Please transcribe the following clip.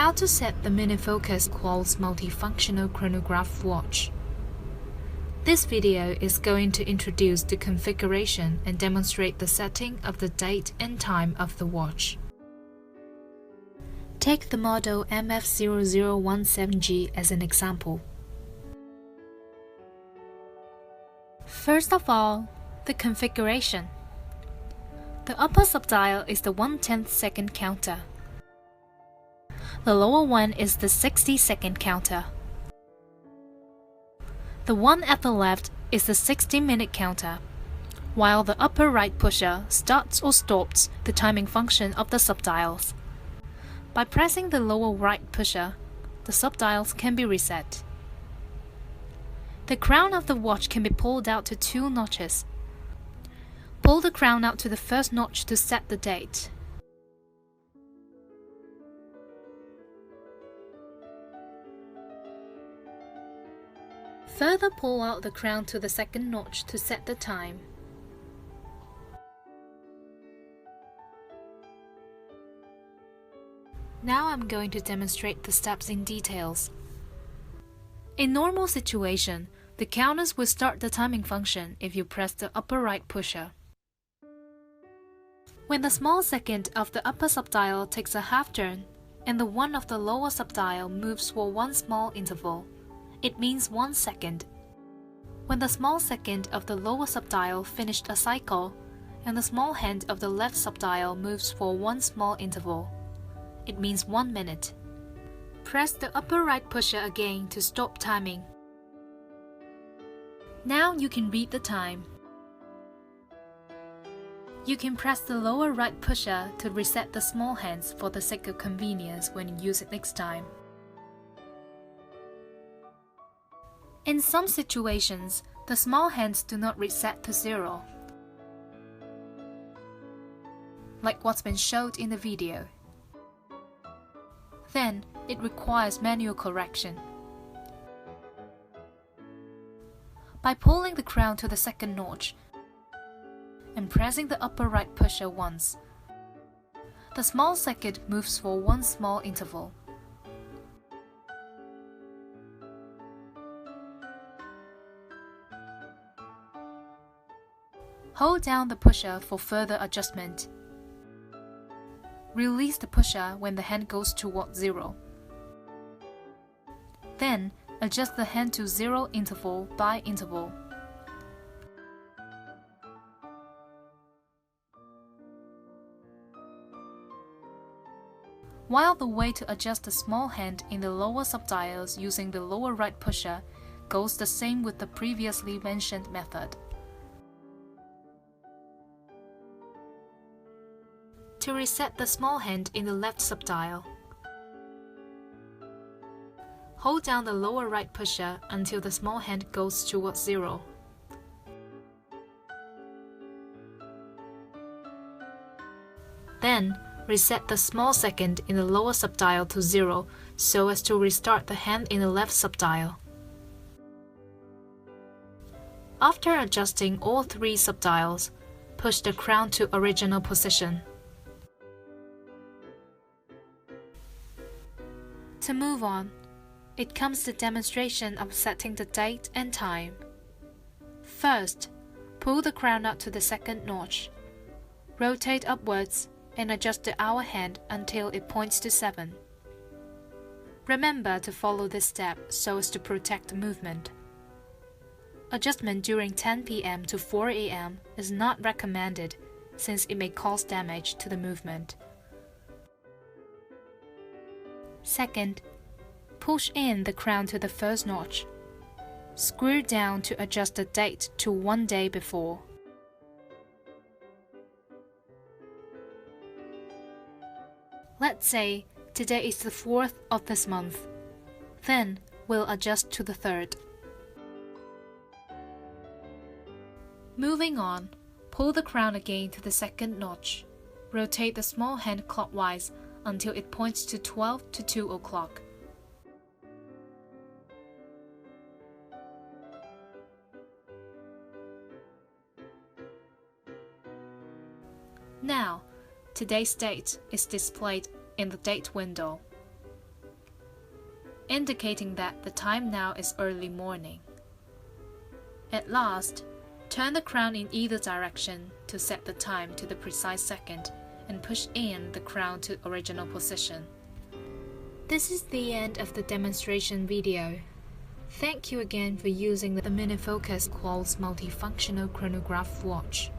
How to set the MINIFOCUS Quartz multifunctional chronograph watch. This video is going to introduce the configuration and demonstrate the setting of the date and time of the watch. Take the model MF0017G as an example. First of all, the configuration. The upper subdial is the 1/10 second counter. The lower one is the 60-second counter. The one at the left is the 60-minute counter, while the upper right pusher starts or stops the timing function of the subdials. By pressing the lower right pusher, the subdials can be reset. The crown of the watch can be pulled out to 2 notches. Pull the crown out to the first notch to set the date. Further pull out the crown to the second notch to set the time. Now I'm going to demonstrate the steps in details. In normal situation, the counters will start the timing function if you press the upper right pusher. When the small second of the upper subdial takes a half turn and the one of the lower subdial moves for one small interval, it means 1 second. When the small second of the lower subdial finished a cycle and the small hand of the left subdial moves for one small interval, it means 1 minute. Press the upper right pusher again to stop timing. Now you can read the time. You can press the lower right pusher to reset the small hands for the sake of convenience when you use it next time. In some situations, the small hands do not reset to 0, like what's been showed in the video. Then, it requires manual correction. By pulling the crown to the second notch and pressing the upper right pusher once, the small second moves for one small interval. Hold down the pusher for further adjustment. Release the pusher when the hand goes toward 0. Then, adjust the hand to 0 interval by interval. While the way to adjust the small hand in the lower subdials using the lower right pusher goes the same with the previously mentioned method. To reset the small hand in the left subdial, hold down the lower right pusher until the small hand goes towards 0. Then, reset the small second in the lower subdial to 0 so as to restart the hand in the left subdial. After adjusting all 3 subdials, push the crown to original position. To move on, it comes the demonstration of setting the date and time. First, pull the crown out to the second notch. Rotate upwards and adjust the hour hand until it points to 7. Remember to follow this step so as to protect the movement. Adjustment during 10 p.m. to 4 a.m. is not recommended since it may cause damage to the movement. Second, push in the crown to the first notch. Screw down to adjust the date to 1 day before. Let's say today is the 4th of this month. Then we'll adjust to the 3rd. Moving on, pull the crown again to the second notch. Rotate the small hand clockwise until it points to 12 to 2 o'clock. Now, today's date is displayed in the date window. indicating that the time now is early morning. At last, turn the crown in either direction to set the time to the precise second and push in the crown to original position. This is the end of the demonstration video. Thank you again for using the MINIFOCUS Quartz multifunctional chronograph watch.